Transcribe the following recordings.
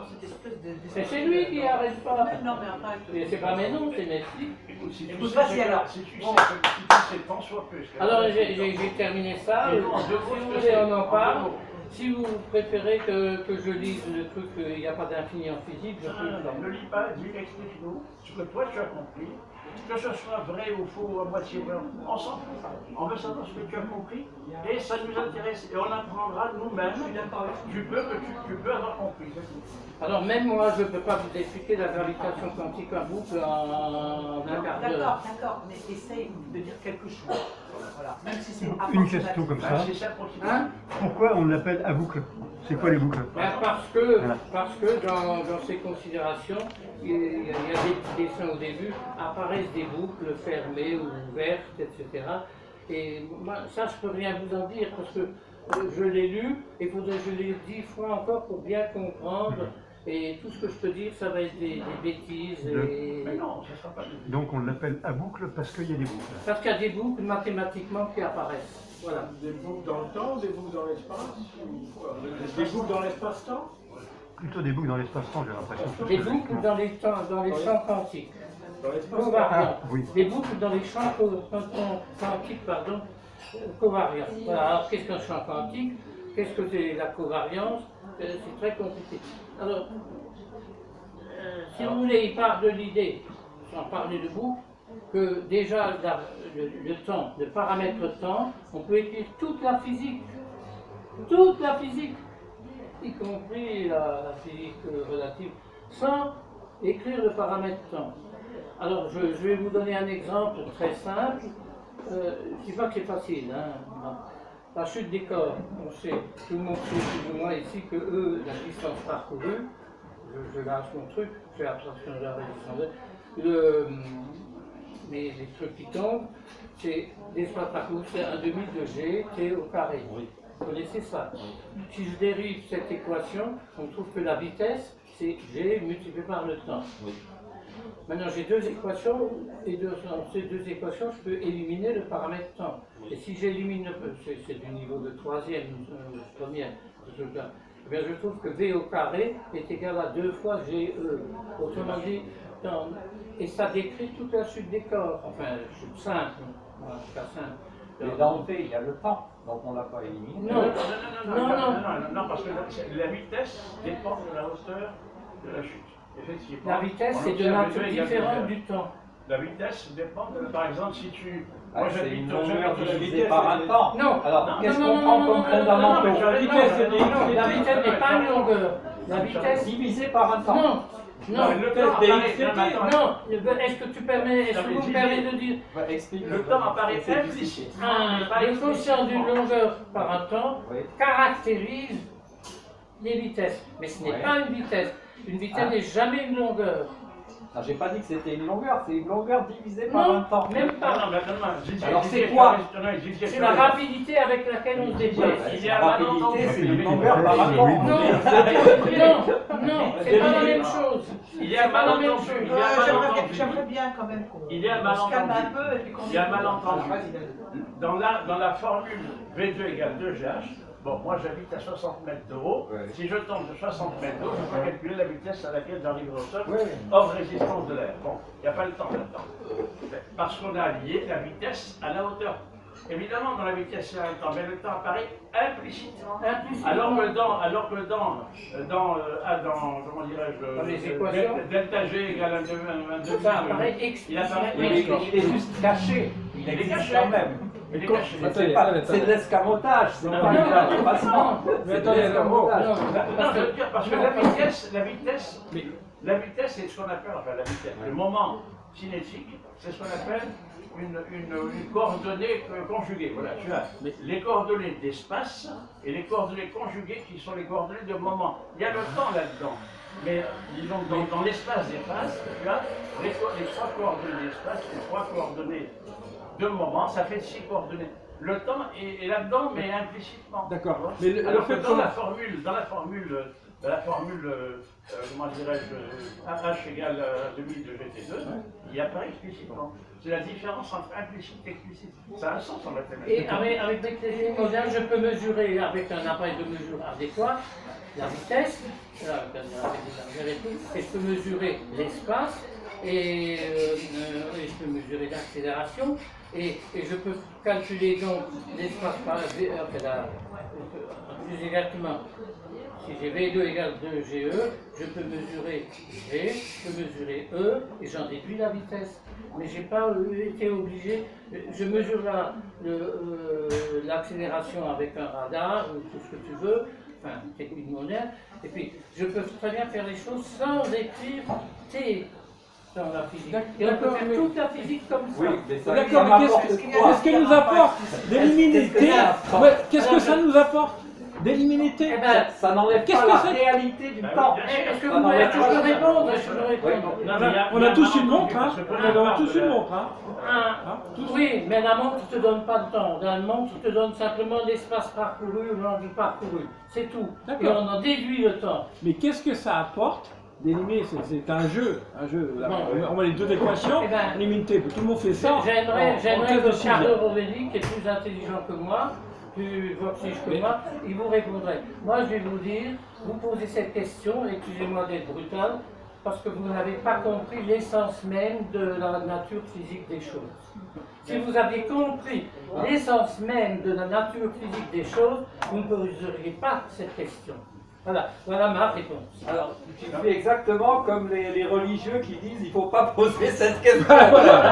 cette espèce de... C'est chez lui qui n'arrête pas. Non, mais enfin... C'est pas mes noms, c'est Netflix. Écoute, vas-y alors. Si tu sais tant soit plus. Alors j'ai terminé ça. Si vous voulez, on en parle. Si vous préférez que je lise le truc, il n'y a pas d'infini en physique, je peux le faire. Ne lis pas, dis, explique-nous ce que toi tu as compris. Que ce soit vrai ou faux ou à moitié vrai, on s'en fout. On veut savoir ce que tu as compris et ça nous intéresse. Et on apprendra nous-mêmes du peu que tu peux avoir compris. Alors même moi, je ne peux pas vous expliquer la gravitation quantique en boucle en un quart d'heure. D'accord, mais essaye de dire quelque chose. Voilà. Même si c'est Une question comme ça. Hein? Pourquoi on l'appelle à boucle? C'est quoi les boucles? Parce que dans ces considérations, il y a des dessins au début, apparaissent des boucles fermées ou ouvertes, etc. Et moi, ça, je ne peux rien vous en dire parce que je l'ai lu et il faudrait que je l'ai 10 fois encore pour bien comprendre. Et tout ce que je peux dire, ça va être des bêtises. Mais non, ça sera pas. Donc on l'appelle à boucle parce qu'il y a des boucles. Parce qu'il y a des boucles mathématiquement qui apparaissent. Voilà. Des boucles dans le temps, des boucles dans l'espace? Des boucles dans l'espace-temps? Plutôt des boucles dans l'espace-temps, j'ai l'impression. Des boucles dans les champs quantiques. Dans l'espace-temps? Covariants. Oui. Des boucles dans les champs quantiques, covariants. Voilà. Alors qu'est-ce qu'un champ quantique? Qu'est-ce que c'est la covariance? C'est très compliqué. Alors, si vous voulez, il part de l'idée, sans parler de boucle, que déjà le temps, le paramètre temps, on peut écrire toute la physique, y compris la physique relative, sans écrire le paramètre temps. Alors, je vais vous donner un exemple très simple. Je ne dis pas que c'est facile. Hein. La chute des corps, on sait, tout le monde sait plus ou moins ici que eux, la distance parcourue, je lâche mon truc, je fais abstraction de la résistance, les trucs qui tombent, c'est l'espace parcouru, c'est un demi de G, T au carré. Vous connaissez ça? Si je dérive cette équation, on trouve que la vitesse, c'est G multiplié par le temps. Maintenant, j'ai deux équations, et dans ces deux équations, je peux éliminer le paramètre temps. Et si j'élimine, c'est du niveau de troisième, première, eh bien, je trouve que V au carré est égal à 2 fois GE. Autrement dit, et ça décrit toute la chute des corps, enfin, chute simple, en tout cas simple. Mais dans V, il y a le temps, donc on ne l'a pas éliminé. Non, parce que la vitesse dépend de la hauteur de la chute. Effectivement. La vitesse, c'est de nature différente du temps. La vitesse dépend de... Par exemple, si tu... Moi, j'habite une longueur divisée par un temps. Non. Alors, qu'est-ce qu'on prend comme fondamentaux? La vitesse n'est pas une longueur. La vitesse divisée par un temps. Non. Le temps apparaît... Non. Est-ce que tu permets, est-ce que vous me permettez de dire... Le temps apparaît implicite. Le quotient d'une longueur par un temps caractérise les vitesses. Mais ce n'est pas une vitesse. Une vitesse n'est jamais une longueur. Ah, j'ai pas dit que c'était une longueur, c'est une longueur divisée par un temps. Même pas. Alors c'est quoi? C'est la rapidité avec laquelle on se déplace. La rapidité, c'est une longueur par un temps. Non, c'est pas la même chose. Il y a un malentendu. J'aimerais bien quand même qu'on se calme un peu et puis qu'on... Il y a un malentendu. Dans la formule V2 égale 2GH, bon, moi j'habite à 60 mètres de haut. Si je tombe de 60 mètres de haut, je peux calculer la vitesse à laquelle j'arrive au sol, hors résistance de l'air. Bon, il n'y a pas le temps là-dedans. Parce qu'on a lié la vitesse à la hauteur. Évidemment, dans la vitesse, il y a le temps, mais le temps apparaît implicitement. Alors que comment dirais-je, delta G égale un demi, Ça apparaît il apparaît il est juste caché. Il existe quand même. C'est de l'escamotage, c'est pas une dépassement. C'est de l'escamotage. Non, je veux dire, parce que la vitesse, c'est ce qu'on appelle, enfin la vitesse, le moment cinétique, c'est ce qu'on appelle une coordonnée conjuguée. Voilà, tu as les coordonnées d'espace et les coordonnées conjuguées qui sont les coordonnées de moment. Il y a le temps là-dedans. Mais disons, dans l'espace des phases, tu as les 3 coordonnées d'espace, les 3 coordonnées de moment, ça fait 6 coordonnées. Le temps est là-dedans, mais implicitement. D'accord. Alors que dans la formule, comment dirais-je, H égale demi de GT2, il apparaît explicitement. C'est la différence entre implicite et explicite. Ça a un sens en mathématiques. Et avec des techniques modernes, je peux mesurer avec un appareil de mesure adéquat la vitesse, et je peux mesurer l'espace, et je peux mesurer l'accélération, et je peux calculer donc l'espace par plus exactement. Si j'ai V2 égale 2GE, je peux mesurer G, je peux mesurer E, et j'en déduis la vitesse. Mais je n'ai pas été obligé, je mesure l'accélération avec un radar, ou tout ce que tu veux, enfin, une technique moderne, et puis je peux très bien faire les choses sans écrire T dans la physique. Et on peut faire toute la physique comme ça. Oui, mais ça, D'accord, ça mais m'apporte quoi? qu'est-ce qu'elle nous apporte d'éliminer T? Ouais, qu'est-ce que ça nous apporte d'éliminer T? Eh ben, Ça n'enlève Qu'est-ce pas que la c'est? réalité du Bah oui, temps. bien sûr. Est-ce que vous voulez que je peux répondre? Je peux répondre. Non, mais il y a- On il y a tous un une montre, hein? parce que peu On a importe tous une montre, hein? Oui, mais la montre ne te donne pas de temps. La montre te donne simplement l'espace parcouru ou l'envie parcouru. C'est tout. Et D'accord. on en déduit le temps. Mais qu'est-ce que ça apporte d'éliminer? C'est un jeu. Là, on met les deux équations, Eh ben, on élimine T. Tout le monde fait ça. J'aimerais en que thèse de sixième. Carlo Rovelli, qui est plus intelligent que moi, plus voxige que moi, il vous répondrait. Moi, je vais vous dire, vous posez cette question, excusez-moi d'être brutal, parce que vous n'avez pas compris l'essence même de la nature physique des choses. Si vous aviez compris l'essence même de la nature physique des choses, vous ne poseriez pas cette question. Voilà ma réponse. Alors, tu fais exactement comme les religieux qui disent il ne faut pas poser cette question. Voilà,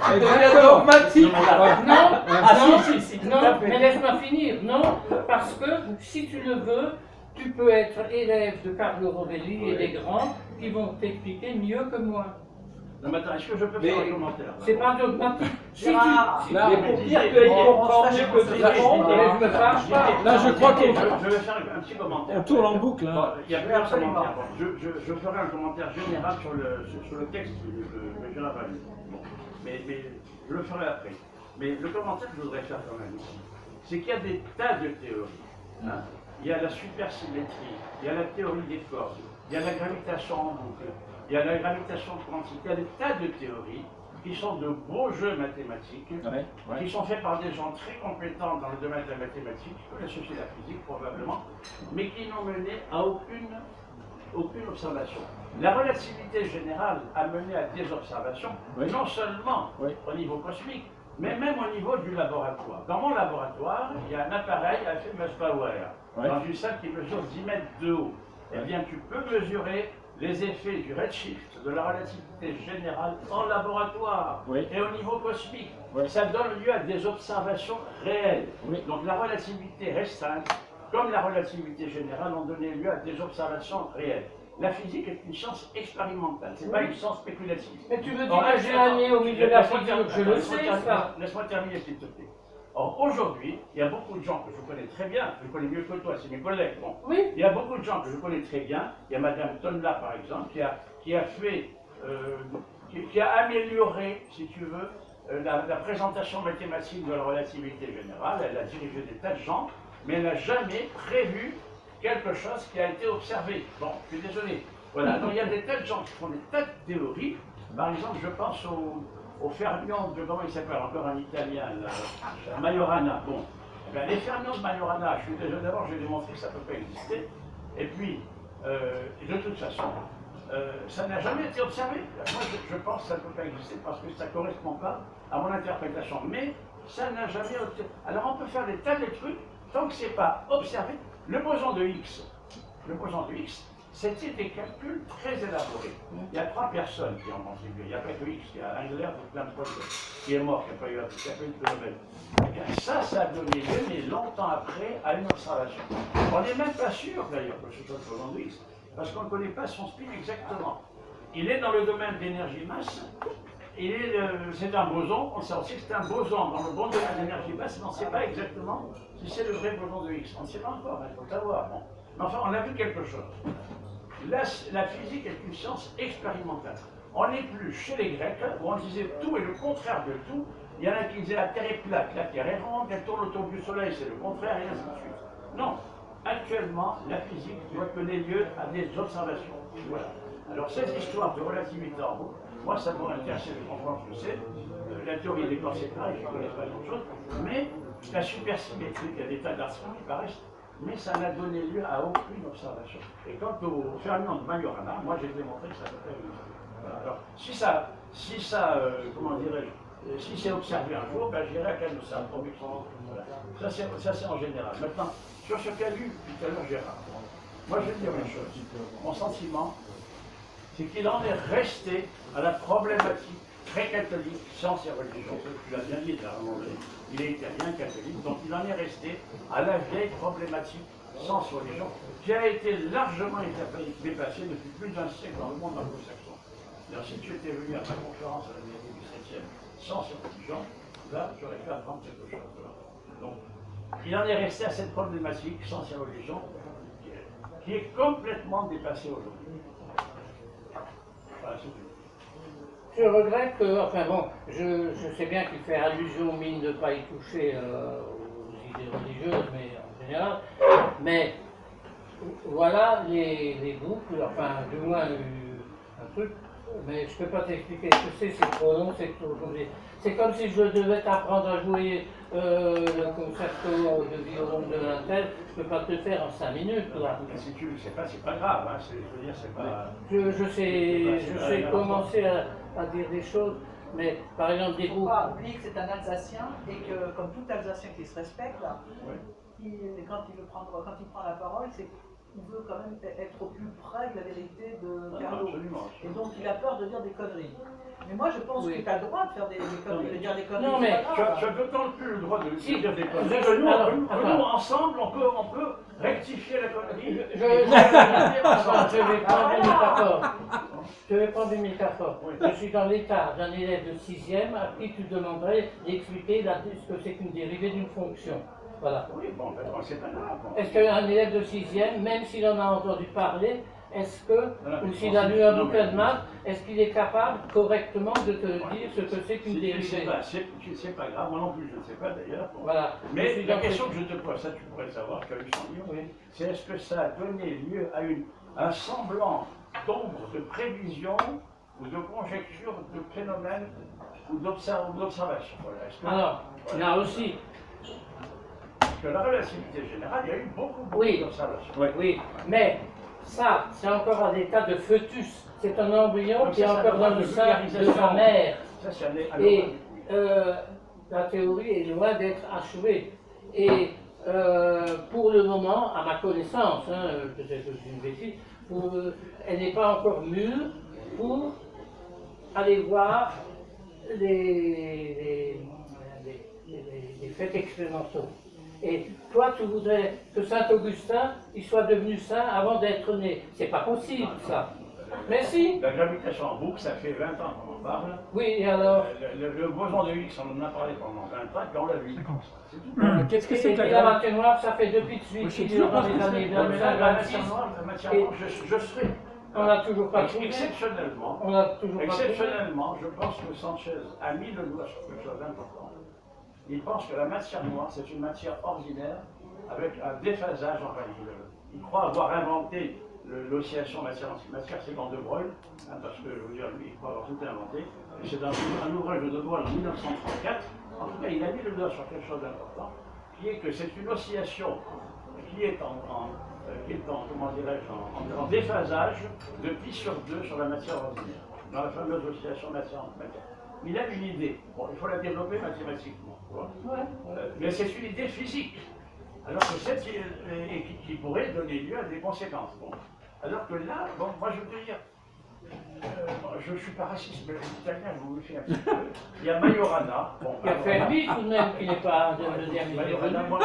C'est exactement. dogmatique. Non, Ah, non, si, tout non, à fait. mais laisse-moi finir. Non, parce que si tu le veux, tu peux être élève de Carlo Rovelli et des grands qui vont t'expliquer mieux que moi. Non, mais attends, est-ce que je peux faire un commentaire? C'est pas dogmatique. Si tu, Là, Mais pour dire qu'il comprend mieux que tout le monde, je me fâche pas. Là, je crois qu'on Je vais faire un petit commentaire. on tourne en boucle. Bon, Hein. il y a plusieurs commentaires. Bon, je ferai un commentaire général sur le texte que j'ai avalé. Bon. Mais je le ferai après. Mais le commentaire que je voudrais faire quand même ici, c'est qu'il y a des tas de théories. Hein. Il y a la supersymétrie, il y a la théorie des cordes, il y a la gravitation en boucle, il y a la gravitation quantique, il y a des tas de théories qui sont de beaux jeux mathématiques, qui sont faits par des gens très compétents dans le domaine de la mathématique, qui connaissent aussi la physique probablement, mais qui n'ont mené à aucune observation. La relativité générale a mené à des observations, non seulement au niveau cosmique, mais même au niveau du laboratoire. Dans mon laboratoire, il y a un appareil à effet Musbauer, dans une salle qui mesure 10 mètres de haut. Eh bien, tu peux mesurer les effets du redshift, de la relativité générale en laboratoire et au niveau cosmique. Ça donne lieu à des observations réelles. Donc la relativité restreinte, comme la relativité générale, ont donné lieu à des observations réelles. La physique est une science expérimentale, c'est pas une science spéculative. Mais tu veux dire que j'ai un nez au milieu de la figure, je le sais ça. Laisse-moi terminer s'il te plaît. Or, aujourd'hui, il y a beaucoup de gens que je connais très bien, je connais mieux que toi, c'est mes collègues. Bon. Oui. Il y a beaucoup de gens que je connais très bien. Il y a Madame Tonla, par exemple, qui a amélioré, si tu veux, la présentation mathématique de la relativité générale. Elle a dirigé des tas de gens, mais elle n'a jamais prévu quelque chose qui a été observé. Bon, je suis désolé. Voilà, donc il y a des tas de gens qui font des tas de théories. Par exemple, je pense au fermions de, comment il s'appelle encore un italien, Majorana. Bon, eh bien, les fermions de Majorana, je suis désolé, d'abord j'ai démontré que ça ne peut pas exister. Et puis, de toute façon, ça n'a jamais été observé. Moi, je pense que ça ne peut pas exister parce que ça ne correspond pas à mon interprétation. Mais ça n'a jamais été. Alors on peut faire des tas de trucs tant que ce n'est pas observé. Le boson de Higgs, c'était des calculs très élaborés. Il y a 3 personnes qui ont contribué. Il n'y a pas que Higgs, il y a Engler de plein de projets, qui est mort, qui n'a pas eu de Nobel. Ça a donné lieu, mais longtemps après, à une observation. On n'est même pas sûr d'ailleurs que ce soit le boson de Higgs, parce qu'on ne connaît pas son spin exactement. Il est dans le domaine d'énergie-masse. C'est un boson, on sait aussi que c'est un boson dans le bon domaine d'énergie-masse, mais on ne sait pas exactement si c'est le vrai boson de Higgs. On ne sait pas encore, il faut le savoir. Bon. Mais enfin, on a vu quelque chose. La physique est une science expérimentale. On n'est plus chez les Grecs, où on disait tout est le contraire de tout. Il y en a qui disaient la Terre est plate, la Terre est ronde, elle tourne autour du Soleil, c'est le contraire, et ainsi de suite. Non, actuellement, la physique doit donner lieu à des observations. Voilà. Alors, ces histoires de relativité en boucle, moi, ça m'a intéressé, je comprends ce que c'est. La théorie des corps, c'est pareil, je ne connais pas grand-chose. Mais la supersymétrie, il y a des tas d'articles qui paraissent mais ça n'a donné lieu à aucune observation. Et quant au ferment de Majorana, moi j'ai démontré que ça peut faire une... Voilà. Alors, si ça comment dirais-je, si c'est observé un jour, ben, j'irai à Canossa, voilà. Ça c'est en général. Maintenant, sur ce qu'a lu tout à l'heure Gérard, moi je vais dire une chose. Mon sentiment, c'est qu'il en est resté à la problématique très catholique, science et religion. Tu l'as bien dit, il est italien, catholique, donc il en est resté à la vieille problématique science et religion, qui a été largement dépassée depuis plus d'un siècle dans le monde anglo-saxon. Si tu étais venu à ma conférence à la mairie du 7e, science et religion, là, j'aurais pu apprendre quelque chose. Donc, il en est resté à cette problématique, science et religion, qui est complètement dépassée aujourd'hui. Voilà, c'est tout. Je regrette que, enfin bon, je sais bien qu'il fait allusion au mine de ne pas y toucher aux idées religieuses, mais en général, mais voilà les boucles, enfin du moins un truc, mais je ne peux pas t'expliquer ce que c'est trop long, c'est trop compliqué. C'est comme si je devais t'apprendre à jouer le concerto de violon de l'Intel, je ne peux pas te le faire en 5 minutes. Là. Si tu le sais pas, c'est pas grave, hein, je veux dire, c'est pas... Je sais commencer à dire des choses, mais par exemple des Il ne faut groupes... pas oublier que c'est un Alsacien et que, comme tout Alsacien qui se respecte, là, quand il prend la parole, c'est qu'il veut quand même être au plus près de la vérité de Carlo. Et donc il a peur de dire des conneries. Mais moi je pense que tu as le droit de faire des conneries, de dire des conneries. Non, mais tu as d'autant plus le droit de dire des conneries que nous, ensemble, on peut rectifier la connerie. Je vais prendre une métaphore. Je vais prendre une métaphore. Je suis dans l'état d'un élève de 6e à qui tu demanderais d'expliquer ce que c'est qu'une dérivée d'une fonction. Voilà. Oui, bon, c'est pas grave. Est-ce qu'un élève de 6e, même s'il en a entendu parler, est-ce que, ou s'il a lu un bouquin de maths, est-ce qu'il est capable correctement de te dire ce que c'est qu'une dérivée? C'est pas grave, moi non plus, je ne sais pas d'ailleurs. Voilà. Mais la question que je te pose, ça tu pourrais le savoir, tu as lu son livre, c'est est-ce que ça a donné lieu à un semblant d'ombre de prévision ou de conjecture de phénomène ou d'observation. Voilà. Alors, là aussi. Parce que la relativité générale, il y a eu beaucoup d'observations. Oui, mais ça, c'est encore un état de foetus. C'est un embryon qui est encore dans le sein de sa mère. Et la théorie est loin d'être achevée. Et pour le moment, à ma connaissance, peut-être que c'est une bêtise, elle n'est pas encore mûre pour aller voir les faits expérimentaux. Et toi, tu voudrais que Saint-Augustin il soit devenu saint avant d'être né. C'est pas possible, ça. Mais si. La gravitation en boucle, ça fait 20 ans qu'on en parle. Oui, et alors le boson de Higgs, on en a parlé pendant 20 ans, puis on l'a vu. C'est tout. Qu'est-ce que c'est que la matière noire, ça fait depuis de suite, dans les années 25, la matière noire, je serai. On n'a toujours pas trouvé. Exceptionnellement, je pense que Sanchez a mis le doigt sur quelque chose d'important. Il pense que la matière noire, c'est une matière ordinaire avec un déphasage. Enfin, il croit avoir inventé l'oscillation matière-antimatière, c'est dans De Broglie, parce que, je veux dire, lui, il croit avoir tout inventé. C'est dans un ouvrage de Broglie en 1934. En tout cas, il a mis le doigt sur quelque chose d'important, qui est que c'est une oscillation qui est comment dirais-je, en déphasage de pi sur 2 sur la matière ordinaire, dans la fameuse oscillation matière-antimatière. Il a une idée, bon, il faut la développer mathématiquement, mais c'est une idée physique, alors que qui pourrait donner lieu à des conséquences. Bon. Alors que là, bon, moi je veux te dire, je ne suis pas raciste, mais l'italien, je vous le fais un petit peu. Il y a Majorana. Bon, il y a Fermi tout de même qui n'est pas de dernier. Majorana, moi,